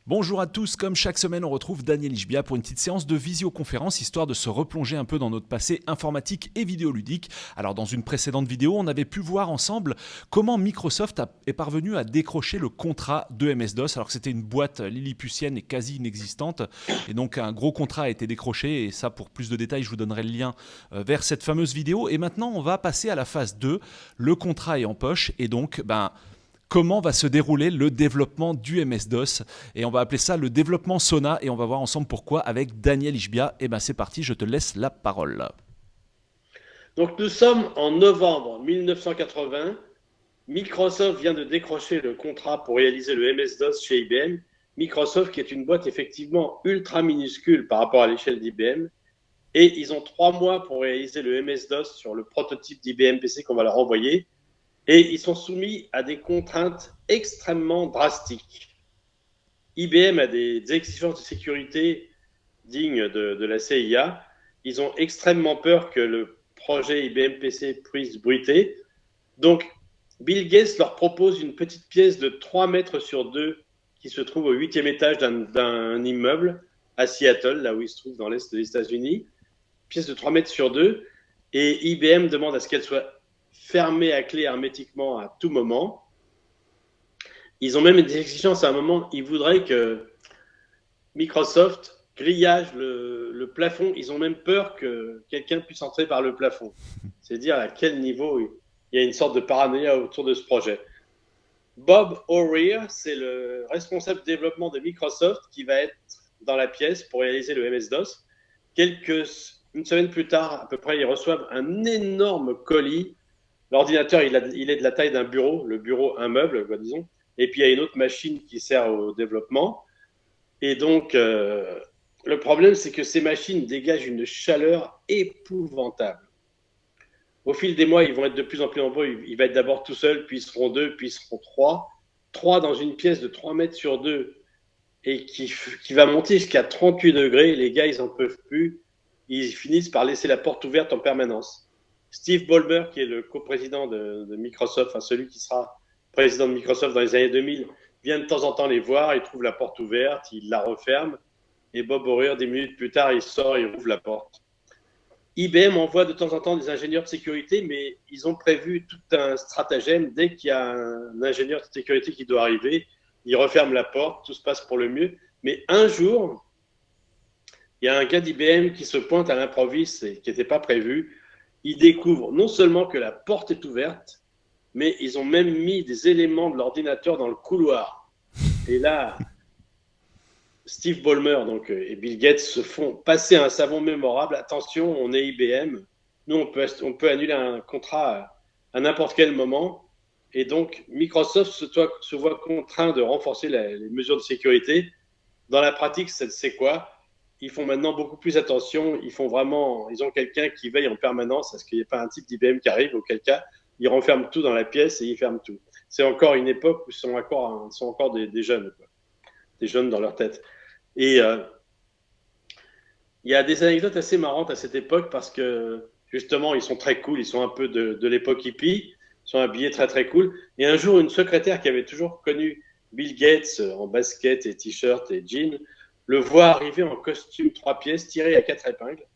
Bonjour à tous, comme chaque semaine on retrouve Daniel Ishbia pour une petite séance de visioconférence histoire de se replonger un peu dans notre passé informatique et vidéoludique. Alors dans une précédente vidéo on avait pu voir ensemble comment Microsoft est parvenu à décrocher le contrat de MS-DOS alors que c'était une boîte lilliputienne et quasi inexistante et donc un gros contrat a été décroché et ça pour plus de détails je vous donnerai le lien vers cette fameuse vidéo et maintenant on va passer à la phase 2, le contrat est en poche et donc comment va se dérouler le développement du MS-DOS. Et on va appeler ça le développement Sona et on va voir ensemble pourquoi avec Daniel Ishbia. Et c'est parti, je te laisse la parole. Donc nous sommes en novembre 1980. Microsoft vient de décrocher le contrat pour réaliser le MS-DOS chez IBM. Microsoft qui est une boîte effectivement ultra minuscule par rapport à l'échelle d'IBM. Et ils ont 3 mois pour réaliser le MS-DOS sur le prototype d'IBM PC qu'on va leur envoyer. Et ils sont soumis à des contraintes extrêmement drastiques. IBM a des exigences de sécurité dignes de la CIA. Ils ont extrêmement peur que le projet IBM PC puisse bruiter. Donc, Bill Gates leur propose une petite pièce de 3 mètres sur 2 qui se trouve au 8e étage d'un immeuble à Seattle, là où il se trouve dans l'est des États-Unis. Pièce de 3 mètres sur 2. Et IBM demande à ce qu'elle soit fermé à clé hermétiquement à tout moment. Ils ont même des exigences à un moment. Ils voudraient que Microsoft grillage le plafond. Ils ont même peur que quelqu'un puisse entrer par le plafond. C'est dire à quel niveau il y a une sorte de paranoïa autour de ce projet. Bob O'Rear, c'est le responsable de développement de Microsoft qui va être dans la pièce pour réaliser le MS-DOS. Une semaine plus tard, à peu près, ils reçoivent un énorme colis. L'ordinateur, il est de la taille d'un bureau, le bureau, un meuble, disons. Et puis, il y a une autre machine qui sert au développement. Et donc, le problème, c'est que ces machines dégagent une chaleur épouvantable. Au fil des mois, ils vont être de plus en plus nombreux. Il va être d'abord tout seul, puis ils seront 2, puis ils seront 3. 3 dans une pièce de 3 mètres sur 2 et qui va monter jusqu'à 38 degrés. Les gars, ils n'en peuvent plus. Ils finissent par laisser la porte ouverte en permanence. Steve Ballmer, qui est le coprésident de Microsoft, enfin celui qui sera président de Microsoft dans les années 2000, vient de temps en temps les voir, il trouve la porte ouverte, il la referme, et Bob O'Rear, 10 minutes plus tard, il sort, il ouvre la porte. IBM envoie de temps en temps des ingénieurs de sécurité, mais ils ont prévu tout un stratagème. Dès qu'il y a un ingénieur de sécurité qui doit arriver, il referme la porte, tout se passe pour le mieux. Mais un jour, il y a un gars d'IBM qui se pointe à l'improviste et qui n'était pas prévu. Il découvre non seulement que la porte est ouverte, mais ils ont même mis des éléments de l'ordinateur dans le couloir. Et là, Steve Ballmer et Bill Gates se font passer un savon mémorable. Attention, on est IBM. Nous, on peut annuler un contrat à n'importe quel moment. Et donc, Microsoft se voit contraint de renforcer les mesures de sécurité. Dans la pratique, c'est quoi ? Ils font maintenant beaucoup plus attention. Ils ont quelqu'un qui veille en permanence à ce qu'il n'y ait pas un type d'IBM qui arrive, auquel cas, ils renferment tout dans la pièce et ils ferment tout. C'est encore une époque où ils sont encore des jeunes, quoi. Des jeunes dans leur tête. Et il y a des anecdotes assez marrantes à cette époque parce que, justement, ils sont très cool. Ils sont un peu de l'époque hippie. Ils sont habillés très, très cool. Et un jour, une secrétaire qui avait toujours connu Bill Gates en basket et t-shirt et jean le voit arriver en costume 3 pièces tiré à 4 épingles.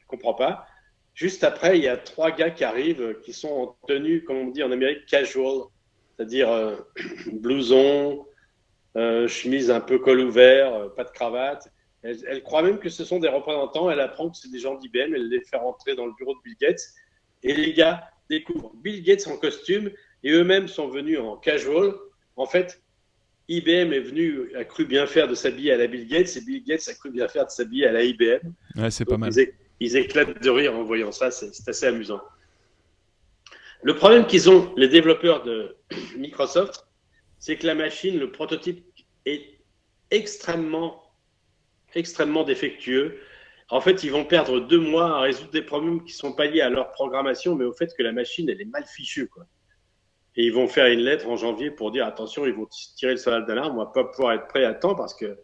Je comprends pas. Juste après, il y a 3 gars qui arrivent, qui sont en tenue, comme on dit en Amérique, casual, c'est-à-dire blouson, chemise un peu col ouvert, pas de cravate. Elle croit même que ce sont des représentants. Elle apprend que c'est des gens d'IBM. Elle les fait rentrer dans le bureau de Bill Gates. Et les gars découvrent Bill Gates en costume et eux-mêmes sont venus en casual. En fait, IBM a cru bien faire de s'habiller à la Bill Gates et Bill Gates a cru bien faire de s'habiller à la IBM. Ouais, c'est pas mal. Ils éclatent de rire en voyant ça, c'est assez amusant. Le problème qu'ils ont, les développeurs de Microsoft, c'est que la machine, le prototype, est extrêmement défectueux. En fait, ils vont perdre 2 mois à résoudre des problèmes qui ne sont pas liés à leur programmation, mais au fait que la machine, elle est mal fichue, quoi. Et ils vont faire une lettre en janvier pour dire attention, ils vont tirer le signal d'alarme, on ne va pas pouvoir être prêt à temps parce que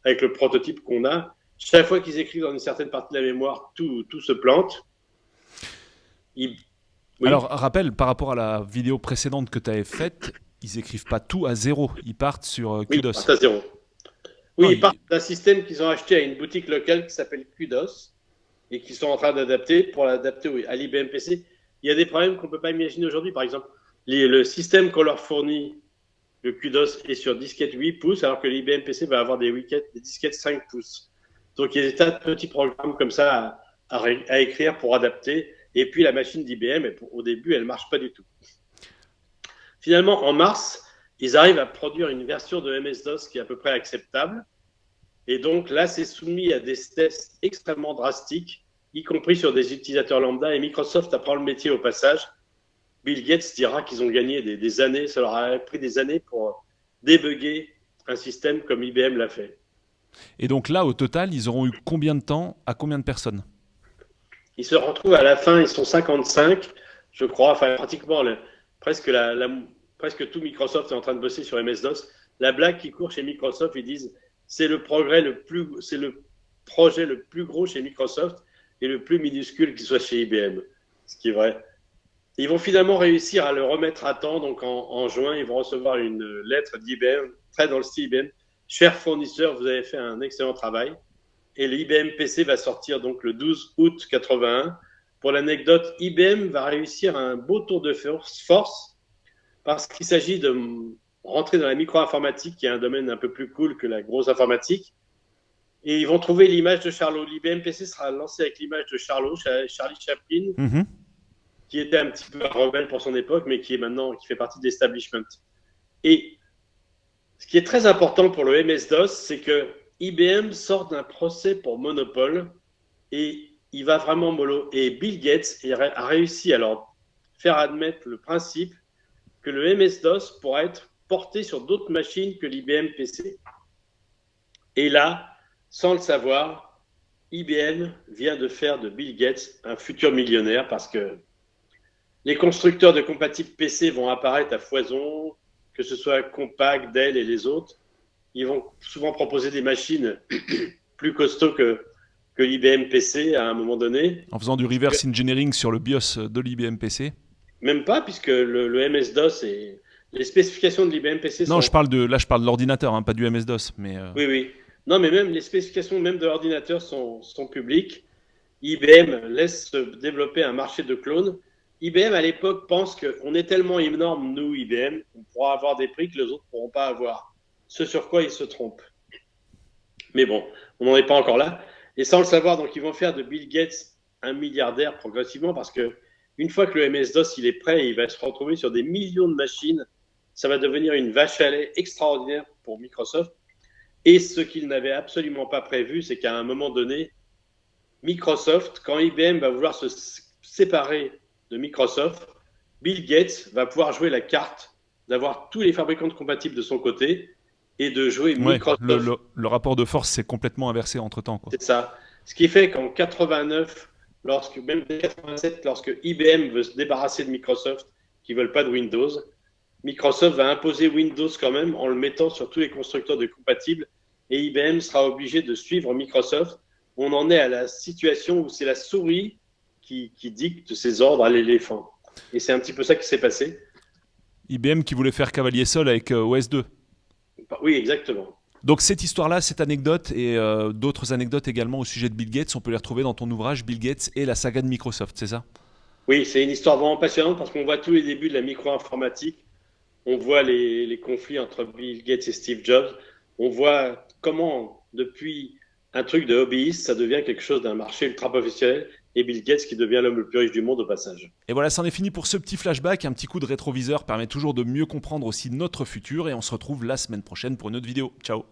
avec le prototype qu'on a, chaque fois qu'ils écrivent dans une certaine partie de la mémoire, tout se plante. Oui. Alors, rappel, par rapport à la vidéo précédente que tu avais faite, Ils écrivent pas tout à zéro, ils partent sur Oui, ils Kudos. partent à zéro. Oui, Non, ils partent d'un système qu'ils ont acheté à une boutique locale qui s'appelle Kudos et qu'ils sont en train d'adapter pour l'adapter à l'IBM PC. Il y a des problèmes qu'on ne peut pas imaginer aujourd'hui. Par exemple, le système qu'on leur fournit, le Kudos, est sur disquette 8 pouces, alors que l'IBM PC va avoir des disquettes 5 pouces. Donc, il y a des tas de petits programmes comme ça à écrire pour adapter. Et puis, la machine d'IBM, au début, elle ne marche pas du tout. Finalement, en mars, ils arrivent à produire une version de MS-DOS qui est à peu près acceptable. Et donc là, c'est soumis à des tests extrêmement drastiques, y compris sur des utilisateurs lambda. Et Microsoft apprend le métier au passage. Bill Gates dira qu'ils ont gagné des années, ça leur a pris des années pour débugger un système comme IBM l'a fait. Et donc là, au total, ils auront eu combien de temps à combien de personnes? Ils se retrouvent à la fin, ils sont 55, je crois, enfin pratiquement presque tout Microsoft est en train de bosser sur MS-DOS. La blague qui court chez Microsoft, ils disent c'est le projet le plus gros chez Microsoft et le plus minuscule qui soit chez IBM, ce qui est vrai. Ils vont finalement réussir à le remettre à temps, donc en juin, ils vont recevoir une lettre d'IBM, très dans le style IBM. Cher fournisseur, vous avez fait un excellent travail. Et l'IBM PC va sortir donc le 12 août 81. Pour l'anecdote, IBM va réussir un beau tour de force parce qu'il s'agit de rentrer dans la micro-informatique, qui est un domaine un peu plus cool que la grosse informatique. Et ils vont trouver l'image de Charlot. L'IBM PC sera lancé avec l'image de Charlot, Charlie Chaplin, qui était un petit peu rebelle pour son époque, mais qui fait partie de l'establishment. Et ce qui est très important pour le MS-DOS, c'est que IBM sort d'un procès pour monopole et il va vraiment mollo. Et Bill Gates a réussi à leur faire admettre le principe que le MS-DOS pourra être porté sur d'autres machines que l'IBM PC. Et là, sans le savoir, IBM vient de faire de Bill Gates un futur millionnaire parce que les constructeurs de compatibles PC vont apparaître à foison, que ce soit Compaq, Dell et les autres. Ils vont souvent proposer des machines plus costauds que l'IBM PC à un moment donné. En faisant du reverse engineering sur le BIOS de l'IBM PC? Même pas, puisque le MS-DOS et les spécifications de l'IBM PC Non, sont... je parle de l'ordinateur, hein, pas du MS-DOS. Mais Oui, oui. Non, mais même les spécifications même de l'ordinateur sont publiques. IBM laisse se développer un marché de clones. IBM, à l'époque, pense qu'on est tellement énorme, nous, IBM, qu'on pourra avoir des prix que les autres ne pourront pas avoir. Ce sur quoi ils se trompent. Mais bon, on n'en est pas encore là. Et sans le savoir, donc ils vont faire de Bill Gates un milliardaire progressivement parce que une fois que le MS-DOS il est prêt, il va se retrouver sur des millions de machines. Ça va devenir une vache à lait extraordinaire pour Microsoft. Et ce qu'ils n'avaient absolument pas prévu, c'est qu'à un moment donné, Microsoft, quand IBM va vouloir se séparer de Microsoft, Bill Gates va pouvoir jouer la carte d'avoir tous les fabricants de compatibles de son côté et de jouer Microsoft. Le rapport de force s'est complètement inversé entre-temps, quoi. C'est ça. Ce qui fait qu'en 89, même 87, lorsque IBM veut se débarrasser de Microsoft, qui ne veulent pas de Windows, Microsoft va imposer Windows quand même en le mettant sur tous les constructeurs de compatibles et IBM sera obligé de suivre Microsoft. On en est à la situation où c'est la souris qui dicte ses ordres à l'éléphant. Et c'est un petit peu ça qui s'est passé. IBM qui voulait faire cavalier seul avec OS2. Oui, exactement. Donc cette histoire-là, cette anecdote et d'autres anecdotes également au sujet de Bill Gates, on peut les retrouver dans ton ouvrage Bill Gates et la saga de Microsoft, c'est ça? Oui, c'est une histoire vraiment passionnante parce qu'on voit tous les débuts de la micro-informatique. On voit les conflits entre Bill Gates et Steve Jobs. On voit comment, depuis un truc de hobbyiste, ça devient quelque chose d'un marché ultra professionnel et Bill Gates qui devient l'homme le plus riche du monde au passage. Et voilà, c'en est fini pour ce petit flashback. Un petit coup de rétroviseur permet toujours de mieux comprendre aussi notre futur et on se retrouve la semaine prochaine pour une autre vidéo. Ciao!